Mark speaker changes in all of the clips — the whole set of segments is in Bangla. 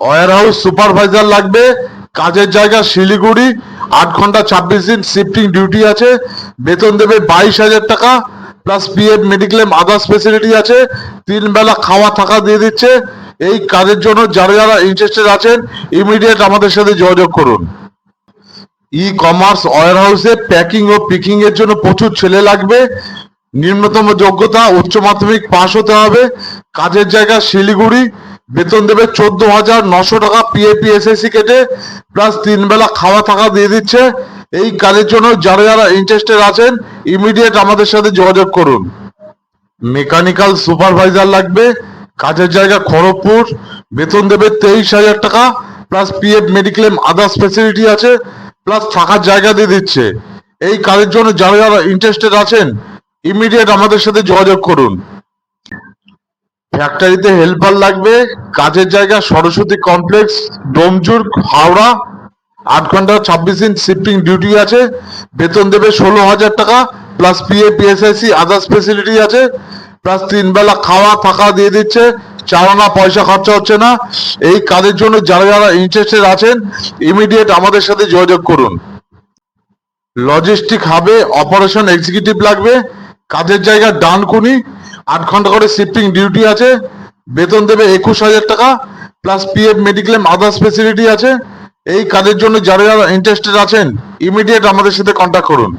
Speaker 1: ওয়্যার হাউস সুপারভাইজার লাগবে, কাজের জায়গা শিলিগুড়ি, 8 ঘন্টা 26 দিন শিফটিং ডিউটি আছে, বেতন দেবে 22,000 টাকা plus PF mediclaim others facility আছে, 3 বেলা খাওয়া থাকা দিয়ে দিচ্ছে। এই কাজের জন্য যারা যারা ইন্টারেস্টেড আছেন ইমিডিয়েট আমাদের সাথে যোগাযোগ করুন। ই কমার্স ওয়্যার হাউসে প্যাকিং ও পিকিং এর জন্য প্রচুর ছেলে লাগবে। নিম্নতম যোগ্যতা উচ্চ মাধ্যমিক পাশ হতে হবে। কাজের জায়গা শিলিগুড়ি, বেতন দেবে 14,900 টাকা পিএপিএসএসসি কেটে প্লাস 3 বেলা খাওয়া থাকা দিয়ে দিচ্ছে। এই কাজের জন্য যারা যারা ইন্টারেস্টেড আছেন ইমিডিয়েট আমাদের সাথে যোগাযোগ করুন। মেকানিক্যাল সুপারভাইজার লাগবে, কাজের জায়গা খড়গপুর, বেতন দেবে 23,000 টাকা plus PF mediclaim others facility আছে প্লাস থাকার জায়গা দিয়ে দিচ্ছে। এই কাজের জন্য যারা যারা ইন্টারেস্টেড আছেন ইমিডিয়েট আমাদের সাথে যোগাযোগ করুন। ফ্যাক্টরিতে হেল্পার লাগবে, কাজের জায়গা সরস্বতী কমপ্লেক্স, ডোমজুর, হাওড়া, 8 ঘন্টা 26 দিন শিফটিং ডিউটি আছে, বেতন দেবে 16,000 টাকা plus PF PSIC others facility আছে প্লাস 3 বেলা খাওয়া থাকা দিয়ে দিচ্ছে। চালানা পয়সা খরচা হচ্ছে না। এই কাজের জন্য যারা যারা ইন্টারেস্টেড আছেন ইমিডিয়েট আমাদের সাথে যোগাযোগ করুন। লজিস্টিক হাবে অপারেশন এক্সিকিউটিভ লাগবে, কাজের জায়গা ডানকুনি, 8 ঘন্টা করে শিফটিং ডিউটি আছে, বেতন দেবে 21,000 টাকা plus PF mediclaim others facility আছে। এই কাজের জন্য যারা যারা ইন্টারেস্টেড আছেন ইমিডিয়েট আমাদের সাথে কন্ট্যাক্ট করুন।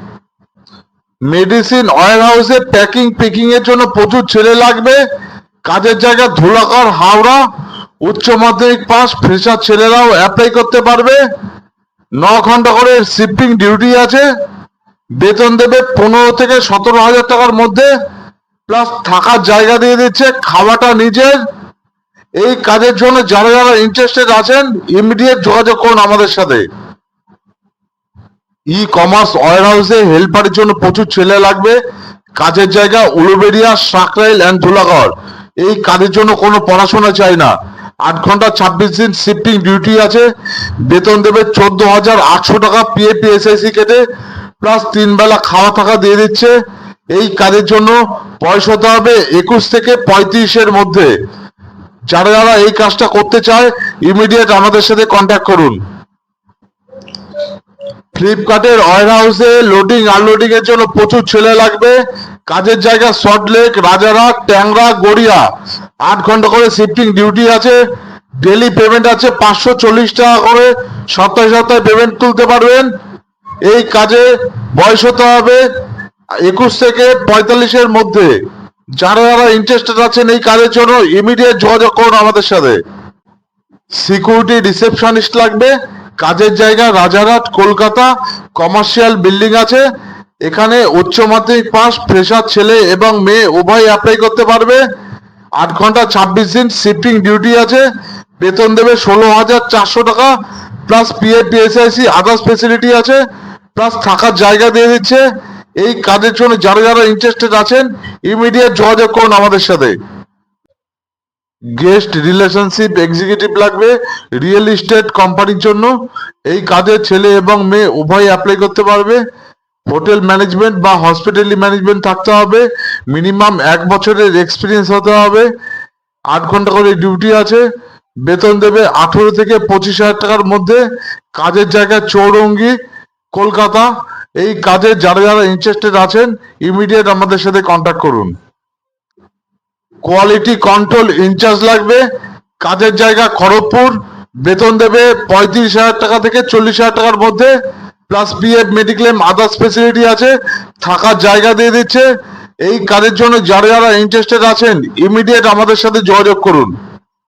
Speaker 1: মেডিসিন ওয়্যার হাউসে প্যাকিং পিকিং এর জন্য প্রচুর ছেলে লাগবে, কাজের জায়গা ধুলাগড়, হাওড়া, উচ্চ মাধ্যমিক পাস ফ্রেশার ছেলেরাও অ্যাপ্লাই করতে পারবে। 9 ঘন্টা করে শিফটিং ডিউটি আছে, বেতন দেবে 15 থেকে 17,000 টাকার মধ্যে প্লাস থাকার জায়গা দিয়ে দিচ্ছে, খাওয়াটা নিজের। এই কাজের জন্য যারা যারা ইন্টারেস্টেড আছেন ইমিডিয়েট যোগাযোগ করুন আমাদের সাথে। ই কমার্স ওয়্যার হাউসে হেল্পারের জন্য প্রচুর ছেলে লাগবে, কাজের জায়গা উলুবেড়িয়া, সাকরাইল অ্যান্ড ধুলাগড়। এই কাজের জন্য কোনো পড়াশোনা চাই না। 8 ঘন্টা 26 দিন শিফটিং ডিউটি আছে, বেতন দেবে 14,800 টাকা পিএপিএসআইসি কেটে প্লাস 3 বেলা খাওয়া থাকা দিয়ে দিচ্ছে। এই কাজের জন্য বয়স হতে হবে 21 থেকে 35-এর মধ্যে। যারা যারা এই কাজটা করতে চায় ইমিডিয়েট আমাদের সাথে কন্ট্যাক্ট করুন। ফ্লিপকার্টের ওয়্যার হাউসে লোডিং আনলোডিং এর জন্য প্রচুর ছেলে লাগবে, কাজের জায়গা সল্টলেক, রাজারহাট, ট্যাংরা, গড়িয়া। 8 ঘন্টা করে শিফটিং ডিউটি আছে, ডেলি পেমেন্ট আছে 540 টাকা করে, সপ্তাহে সপ্তাহে পেমেন্ট তুলতে পারবেন। এই কাজে বয়স হতে হবে 21 থেকে 45-এর মধ্যে। যারা যারা ইন্টারেস্টেড আছেন এই কাজের জন্য ইমিডিয়েট যোগাযোগ করুন আমাদের সাথে। সিকিউরিটি রিসেপশনিস্ট লাগবে, কাজের জায়গা রাজারহাট, কলকাতা, কমার্শিয়াল বিল্ডিং আছে। এখানে উচ্চ মাধ্যমিক পাস ফ্রেশার ছেলে এবং মেয়ে উভয় অ্যাপ্লাই করতে পারবে। 8 ঘন্টা 26 দিন শিফটিং ডিউটি আছে, বেতন দেবে 16,400 টাকা plus PF PSIC others facility আছে প্লাস থাকার জায়গা দিয়ে দিচ্ছে। এই কাজের জন্য যারা যারা ইন্টারেস্টেড আছেন ইমিডিয়েট যোগাযোগ করুন আমাদের সাথে। গেস্ট রিলেশনশিপ এক্সিকিউটিভ লাগবে রিয়েল এস্টেট কোম্পানির জন্য। এই কাজে ছেলে এবং মেয়ে উভয় অ্যাপ্লাই করতে পারবে। হোটেল ম্যানেজমেন্ট বা হসপিটালি ম্যানেজমেন্ট থাকতে হবে, মিনিমাম 1 বছরের এক্সপিরিয়েন্স হতে হবে। 8 ঘন্টা করে ডিউটি আছে, বেতন দেবে 18 থেকে 25,000 টাকার মধ্যে। কাজের জায়গা চৌরঙ্গি, কলকাতা। এই কাজে যারা যারা ইন্টারেস্টেড আছেন ইমিডিয়েট আমাদের সাথে কন্ট্যাক্ট করুন। কোয়ালিটি কন্ট্রোল ইনচার্জ লাগবে, কাজের জায়গা খড়গপুর, বেতন দেবে 35,000 টাকা থেকে 40,000 টাকার মধ্যে plus PF mediclaim others facility আছে, থাকার জায়গা দিয়ে দিচ্ছে। এই কাজের জন্য যারা যারা ইন্টারেস্টেড আছেন ইমিডিয়েট আমাদের সাথে যোগাযোগ করুন।